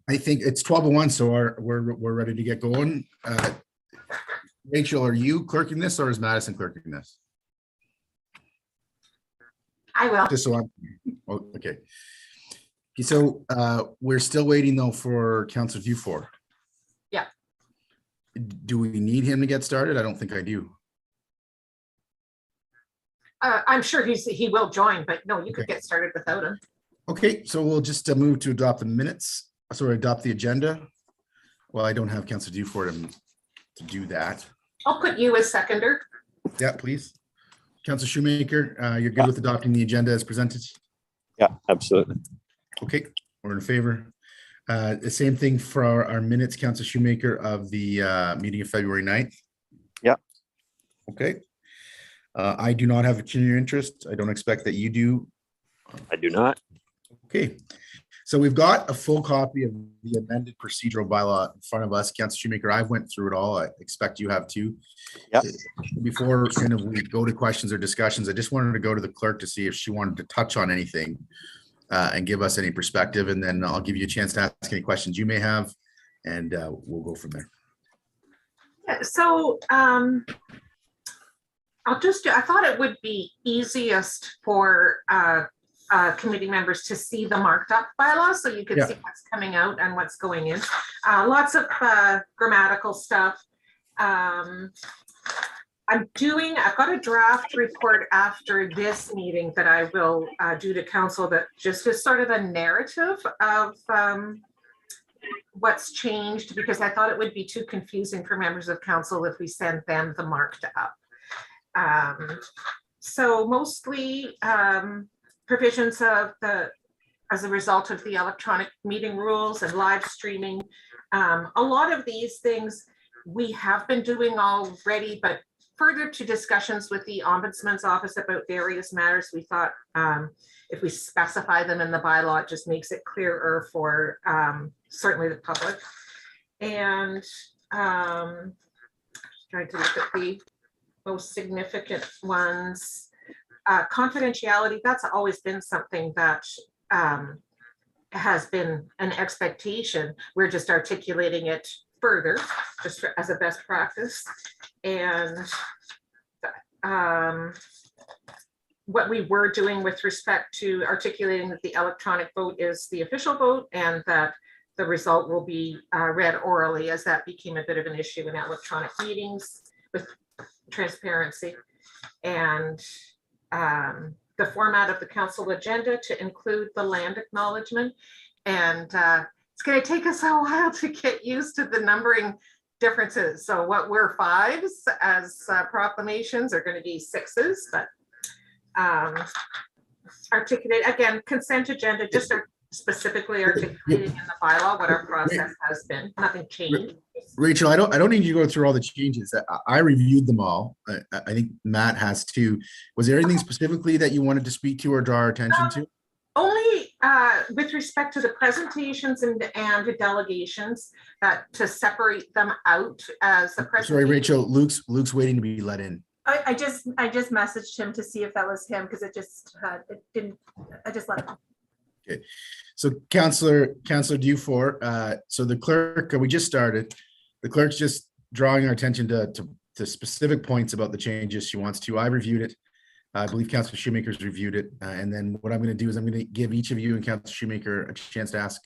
I think it's 12:01, so we're ready to get going. Rachel, are you clerking this or is Madison clerking this? I will. Just so I'm, oh, okay. So we're still waiting though for Councillor Dufour. Yeah. Do we need him to get started? I don't think I do. I'm sure he will join, but no, you could get started without him. Okay, so we'll just move to adopt the minutes. Sorry, adopt the agenda. Well, I don't have Councillor Dufour to do that. I'll put you as seconder. Yeah, please. Councillor Shoemaker, you're good with adopting the agenda as presented? Yeah, absolutely. Okay, we're in favor. The same thing for our minutes, Councillor Shoemaker, of the meeting of February 9th. Yeah. Okay. I do not have a continuing interest. I don't expect that you do. I do not. Okay. So we've got a full copy of the amended procedural bylaw in front of us. Councillor Shoemaker, I've went through it all. I expect you have too. Yeah. Before kind of we go to questions or discussions, I just wanted to go to the clerk to see if she wanted to touch on anything and give us any perspective, and then I'll give you a chance to ask any questions you may have, and we'll go from there. Yeah, so I thought it would be easiest for committee members to see the marked up bylaw so you could see what's coming out and what's going in. Lots of grammatical stuff. I've got a draft report after this meeting that I will do to council that just is sort of a narrative of what's changed, because I thought it would be too confusing for members of council if we sent them the marked up. So mostly provisions of as a result of the electronic meeting rules and live streaming. A lot of these things we have been doing already, but further to discussions with the Ombudsman's office about various matters, we thought if we specify them in the bylaw, it just makes it clearer for certainly the public. And trying to look at the most significant ones. Confidentiality, that's always been something that has been an expectation. We're just articulating it further, just as a best practice. And what we were doing with respect to articulating that the electronic vote is the official vote and that the result will be read orally, as that became a bit of an issue in electronic meetings with transparency. And the format of the council agenda to include the land acknowledgement. And it's going to take us a while to get used to the numbering differences. So what were 5s as proclamations are going to be 6s, but articulate again, consent agenda, just specifically articulating in the bylaw what our process has been. Nothing changed. Rachel, I don't need you to go through all the changes. I reviewed them all. I think Matt has too. Was there anything specifically that you wanted to speak to or draw our attention to? Only with respect to the presentations and the delegations, to separate them out as the presentation. Sorry, Rachel, Luke's waiting to be let in. I just messaged him to see if that was him, because it didn't. I just let him know. Okay, so Councillor Dufour, so the clerk, we just started. The clerk's just drawing our attention to specific points about the changes she wants to. I reviewed it. I believe Councillor Shoemaker's reviewed it. And then what I'm going to do is I'm going to give each of you and Councillor Shoemaker a chance to ask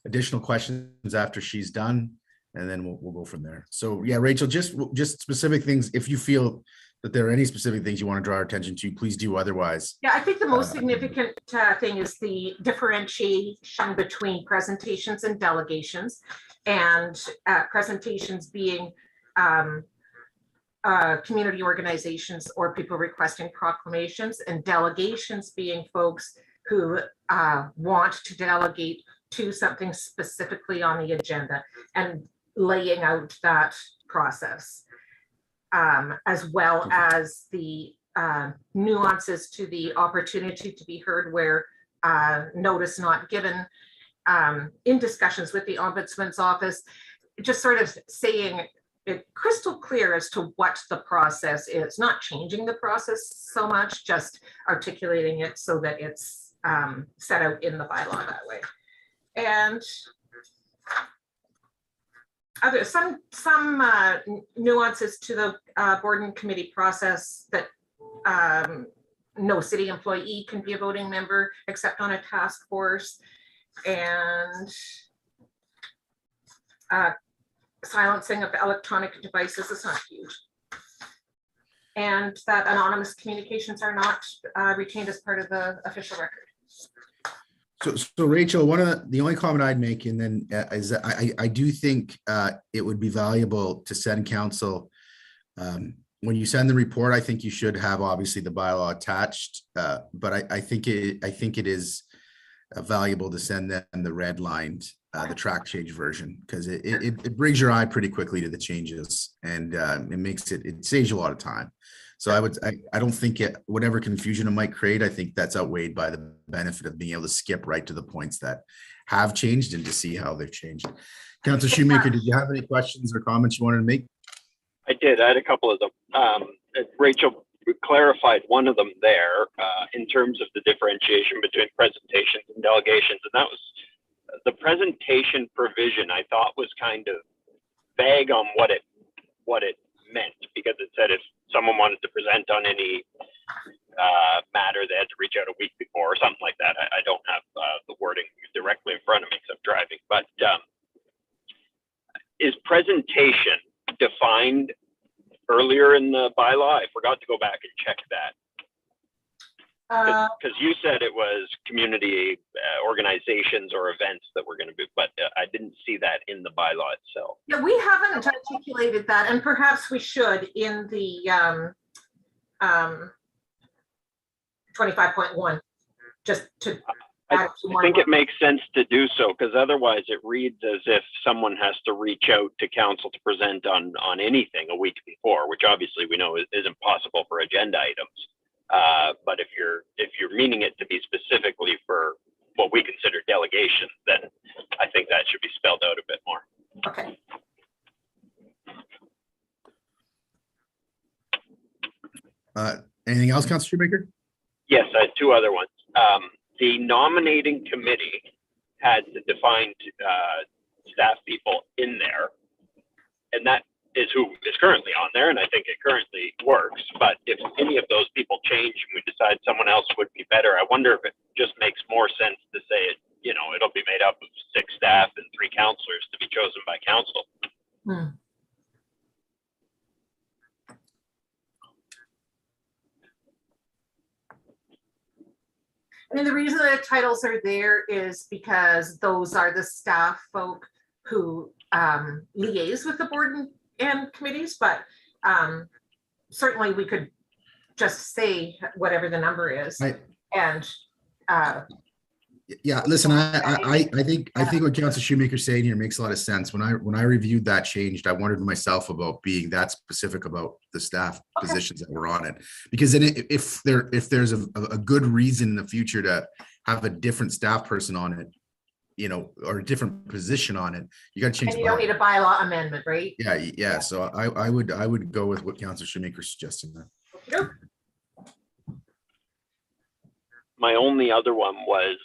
additional questions after she's done. And then we'll go from there. So yeah, Rachel, just specific things. If you feel that there are any specific things you want to draw our attention to, please do. Otherwise, yeah, I think the most significant thing is the differentiation between presentations and delegations, and presentations being community organizations or people requesting proclamations, and delegations being folks who want to delegate to something specifically on the agenda, and laying out that process. As well as the nuances to the opportunity to be heard where notice not given, in discussions with the Ombudsman's office, just sort of saying it crystal clear as to what the process is, not changing the process so much, just articulating it so that it's set out in the bylaw that way. And some nuances to the board and committee process that no city employee can be a voting member except on a task force, and silencing of electronic devices is not huge. And that anonymous communications are not retained as part of the official record. So Rachel, one of the only comment I'd make, and then is that I do think it would be valuable to send council when you send the report. I think you should have obviously the bylaw attached, but I think it is valuable to send them the redlined, the track change version, because it brings your eye pretty quickly to the changes, and it saves you a lot of time. So I don't think whatever confusion it might create, I think that's outweighed by the benefit of being able to skip right to the points that have changed and to see how they've changed. Councilor Shoemaker, did you have any questions or comments you wanted to make? I did. I had a couple of them. Rachel clarified one of them there in terms of the differentiation between presentations and delegations, and that was the presentation provision. I thought was kind of vague on what it meant, because it said if someone wanted to present on any matter, they had to reach out a week before or something like that. I don't have the wording directly in front of me because I'm driving, but is presentation defined earlier in the bylaw? I forgot to go back and check that. Because you said it was community organizations or events that were going to be, but I didn't see that in the bylaw itself. Yeah, we haven't articulated that, and perhaps we should in the 25.1, just to I think it makes sense to do so, because otherwise it reads as if someone has to reach out to council to present on anything a week before, which obviously we know isn't possible for agenda items. But if you're meaning it to be specifically for what we consider delegation, then I think that should be spelled out a bit more. Okay. Anything else, Councilor Shoemaker? Yes, I had two other ones. The nominating committee had the defined staff people in there, and that is who is currently on there, and I think it currently works. But if any of those people change and we decide someone else would be better, I wonder if it just makes more sense to say it, it'll be made up of 6 staff and 3 councillors to be chosen by council. I mean, the reason the titles are there is because those are the staff folk who liaise with the board and committees, but certainly we could just say whatever the number is. Yeah, listen, I think what Councilor Shoemaker's saying here makes a lot of sense. When I reviewed that change, I wondered myself about being that specific about the staff positions that were on it, because then if there's a good reason in the future to have a different staff person on it, or a different position on it, you got to change. And you don't need a bylaw amendment, right? Yeah. So I would go with what Councilor Shoemaker's suggesting there. Yep. My only other one was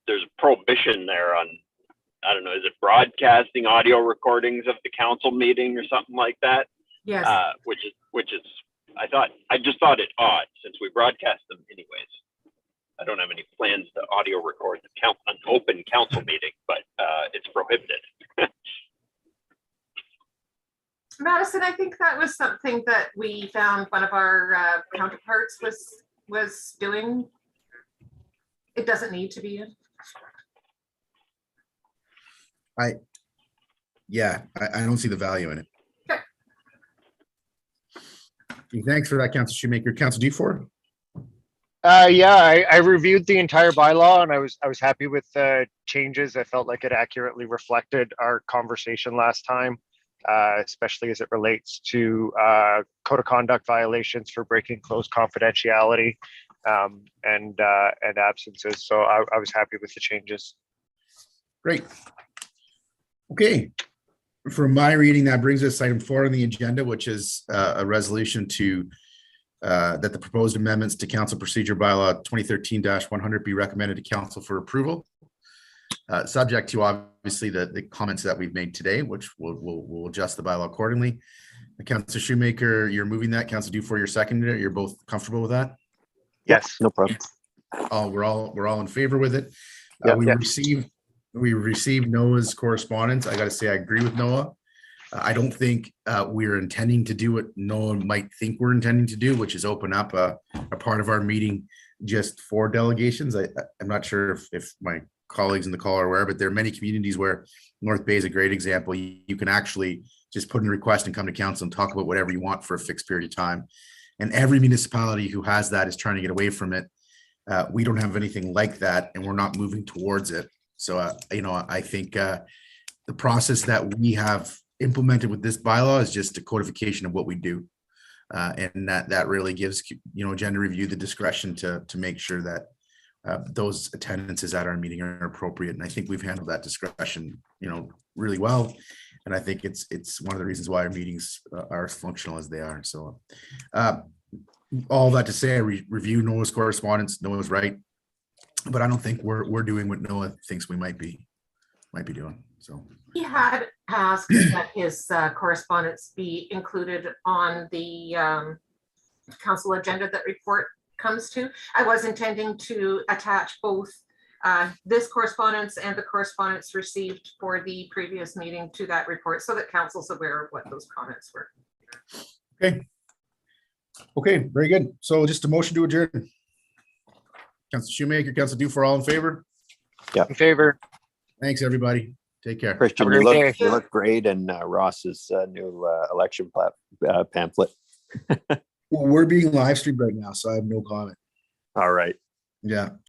there's a prohibition there on, I don't know, is it broadcasting audio recordings of the council meeting or something like that? Yes. Which is I just thought it odd, since we broadcast them anyways. I don't have any plans to audio record an open council meeting, but it's prohibited. Madison, I think that was something that we found one of our counterparts was doing. It doesn't need to be in. I don't see the value in it. Okay. Thanks for that, Councilor Shoemaker. Councilor Dufour? I reviewed the entire bylaw, and I was happy with the changes. I felt like it accurately reflected our conversation last time, especially as it relates to code of conduct violations for breaking close confidentiality and absences. So I was happy with the changes. Great. Okay. From my reading, that brings us to item 4 on the agenda, which is a resolution to that the proposed amendments to Council Procedure Bylaw 2013-100 be recommended to Council for approval. subject to obviously the comments that we've made today, which we'll adjust the bylaw accordingly. Councillor Shoemaker, you're moving that. Councillor Dufour, you're seconding it. You're both comfortable with that? Yes. No problem. We're all in favor with it. Yeah. We Yeah. received Noah's correspondence. I got to say, I agree with Noah. I don't think we're intending to do what Noah might think we're intending to do, which is open up a part of our meeting just for delegations. I'm not sure if my colleagues in the call are aware, but there are many communities where North Bay is a great example. You can actually just put in a request and come to council and talk about whatever you want for a fixed period of time. And every municipality who has that is trying to get away from it. We don't have anything like that, and we're not moving towards it. So, I think the process that we have implemented with this bylaw is just a codification of what we do. And that really gives, agenda review the discretion to make sure that those attendances at our meeting are appropriate. And I think we've handled that discretion, really well. And I think it's one of the reasons why our meetings are as functional as they are. So all that to say, I review Noah's correspondence. Noah's right, but I don't think we're doing what Noah thinks we might be doing. So He had asked that his correspondence be included on the council agenda that report comes to. I was intending to attach both this correspondence and the correspondence received for the previous meeting to that report so that council's aware of what those comments were. okay, very good. So just a motion to adjourn. Councilor Shoemaker, Councilor Dufour, all in favor? In favor. Thanks, everybody. Take care. Christian, Have a great day. you look great in Ross's new election pamphlet. Well, we're being live streamed right now, so I have no comment. All right. Yeah.